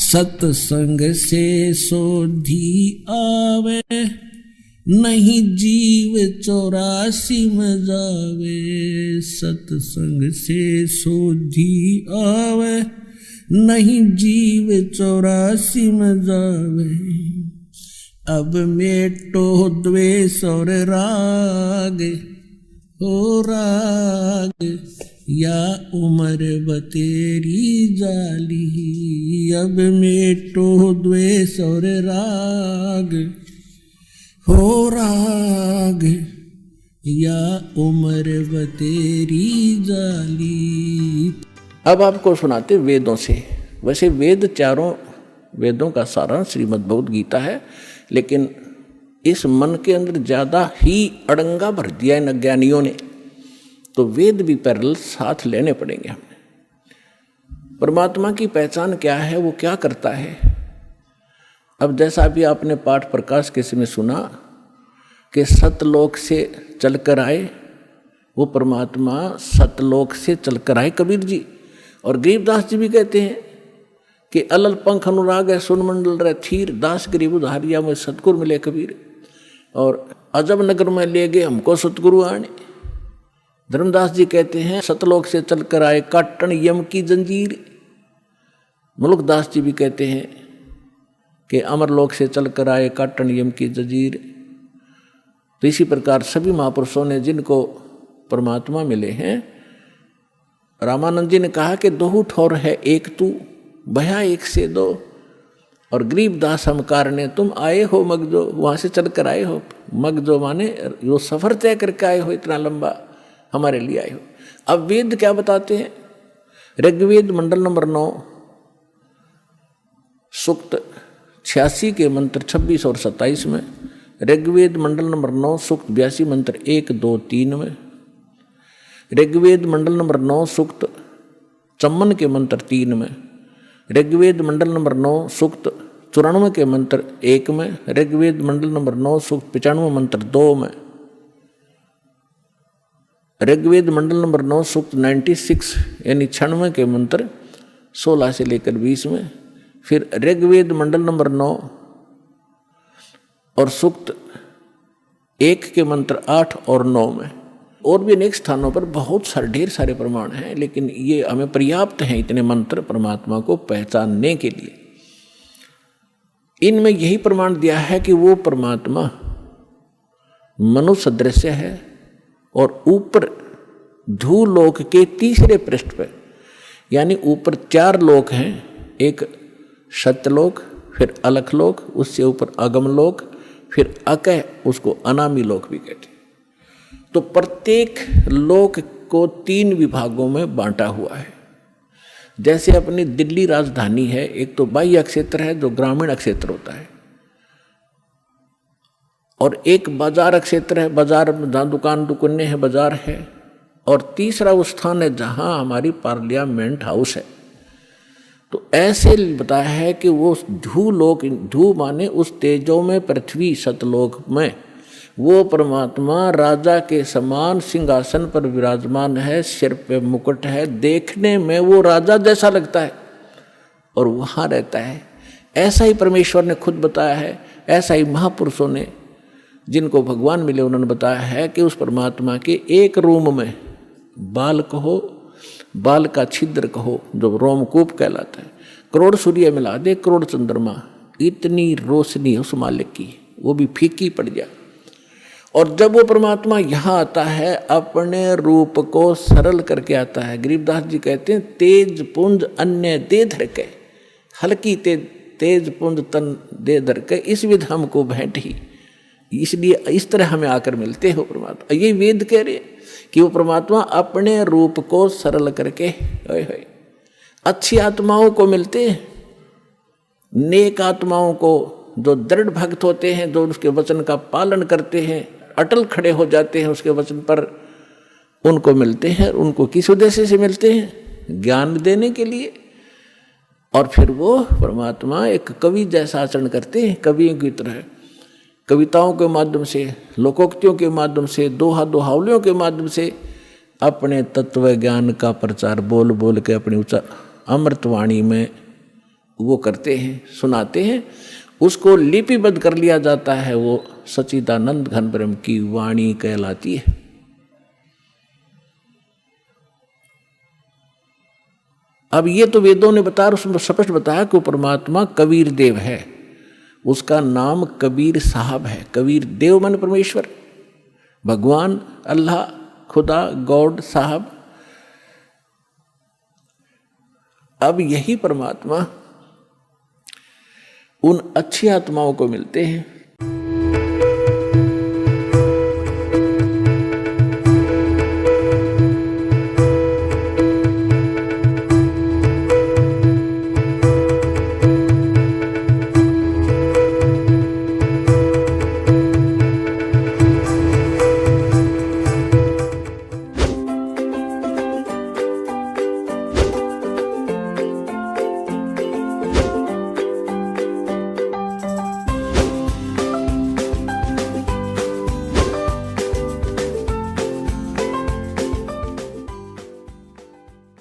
सत्संग से सोधी आवे, नहीं जीव 84 में जावे। सत्संग से सोधी आवे, नहीं जीव 84 में जावे। अब मेटो द्वेष और राग, हो राग या उम्र बतेरी जाली। अब मेटो द्वेष और राग, हो राग या उम्र बतेरी जाली। अब आपको सुनाते वेदों से। वैसे वेद चारों वेदों का सारांश श्रीमद् भगवद गीता है, लेकिन इस मन के अंदर ज़्यादा ही अड़ंगा भर दिया इन अज्ञानियों ने, तो वेद भी पैरेलल साथ लेने पड़ेंगे हमें। परमात्मा की पहचान क्या है, वो क्या करता है। अब जैसा अभी आपने पाठ प्रकाश के समय सुना कि सतलोक से चलकर आए, वो परमात्मा सतलोक से चलकर आए कबीर जी। और गरीबदास जी भी कहते हैं कि अलल पंख अनुराग है सुन मंडल रह थीर, दास गरीब उधारिया में सतगुरु मिले कबीर। और अजब नगर में ले गए हमको सतगुरु आने। धर्मदास जी कहते हैं सतलोक से चलकर आए काटन यम की जंजीर। मुल्कदास जी भी कहते हैं कि अमरलोक से चलकर आए काटन यम की जंजीर। तो इसी प्रकार सभी महापुरुषों ने जिनको परमात्मा मिले हैं, रामानंद जी ने कहा कि दो ठौर है एक तू, भया एक से दो। और गरीबदास हम कारणे तुम आए हो मगजो, वहाँ से चल कर आए हो। मगजो माने जो सफ़र तय करके आए हो, इतना लंबा हमारे लिए आए हो। अब वेद क्या बताते हैं। ऋग्वेद मंडल नंबर 9 सूक्त 86 के मंत्र 26 और 27 में, ऋग्वेद मंडल नंबर 9 सूक्त 82 मंत्र 1, 2, 3 में, ऋग्वेद मंडल नंबर 9 सूक्त 54 के मंत्र 3 में, ऋग्वेद मंडल नंबर 9 सूक्त 94 के मंत्र 1 में, ऋग्वेद मंडल नंबर 9 सूक्त 95 मंत्र 2 में, ऋग्वेद मंडल नंबर 9 सूक्त 96 यानी 96 के मंत्र 16 से लेकर 20 में, फिर ऋग्वेद मंडल नंबर 9 और सूक्त 1 के मंत्र 8 और 9 में। और भी अनेक स्थानों पर बहुत सारे ढेर सारे प्रमाण हैं, लेकिन ये हमें पर्याप्त हैं इतने मंत्र परमात्मा को पहचानने के लिए। इनमें यही प्रमाण दिया है कि वो परमात्मा मनुष्य सदृश्य है और ऊपर धूलोक के तीसरे पृष्ठ पर, यानी ऊपर 4 लोक हैं, एक सत्यलोक, फिर अलखलोक, उससे ऊपर अगमलोक, फिर अकह, उसको अनामी लोक भी कहते हैं। तो प्रत्येक लोक को 3 विभागों में बांटा हुआ है। जैसे अपनी दिल्ली राजधानी है, एक तो बाह्य क्षेत्र है जो ग्रामीण क्षेत्र होता है, और एक बाजार क्षेत्र है, बाजार में जहाँ दुकान दुकानें हैं, बाजार है, और तीसरा वो स्थान है जहाँ हमारी पार्लियामेंट हाउस है। तो ऐसे बताया है कि वो धूलोक, धू माने उस तेजों में पृथ्वी सतलोक में वो परमात्मा राजा के समान सिंहासन पर विराजमान है, सिर पे मुकुट है, देखने में वो राजा जैसा लगता है और वहाँ रहता है। ऐसा ही परमेश्वर ने खुद बताया है, ऐसा ही महापुरुषों ने जिनको भगवान मिले उन्होंने बताया है कि उस परमात्मा के एक रूम में बाल कहो, बाल का छिद्र कहो जो रोमकूप कहलाता है, करोड़ सूर्य मिला दे, करोड़ चंद्रमा, इतनी रोशनी उस मालिक की, वो भी फीकी पड़ जाए। और जब वो परमात्मा यहाँ आता है अपने रूप को सरल करके आता है। गरीबदास जी कहते हैं तेज पुंज अन्य दे धर के, हल्की तेज पुंज तन दे धर के, इस विध हमको भेंट ही। इसलिए इस तरह हमें आकर मिलते हो परमात्मा। ये वेद कह रहे कि वो परमात्मा अपने रूप को सरल करके अच्छी आत्माओं को मिलते हैं, नेक आत्माओं को, जो दृढ़ भक्त होते हैं, जो उसके वचन का पालन करते हैं, अटल खड़े हो जाते हैं उसके वचन पर, उनको मिलते हैं। उनको किस उद्देश्य से मिलते हैं? ज्ञान देने के लिए। और फिर वो परमात्मा एक कवि जैसा आचरण करते हैं, कवियों की तरह, कविताओं के माध्यम से, लोकोक्तियों के माध्यम से, दोहा दोहावलियों के माध्यम से अपने तत्व ज्ञान का प्रचार बोल बोल के अपनी उच्च अमृतवाणी में वो करते हैं, सुनाते हैं, उसको लिपिबद्ध कर लिया जाता है, वो सच्चिदानंद घन ब्रह्म की वाणी कहलाती है। अब ये तो वेदों ने बताया, उसमें स्पष्ट बताया कि परमात्मा कबीर देव है, उसका नाम कबीर साहब है। कबीर देव माने परमेश्वर, भगवान, अल्लाह, खुदा, गॉड, साहब। अब यही परमात्मा उन अच्छी आत्माओं को मिलते हैं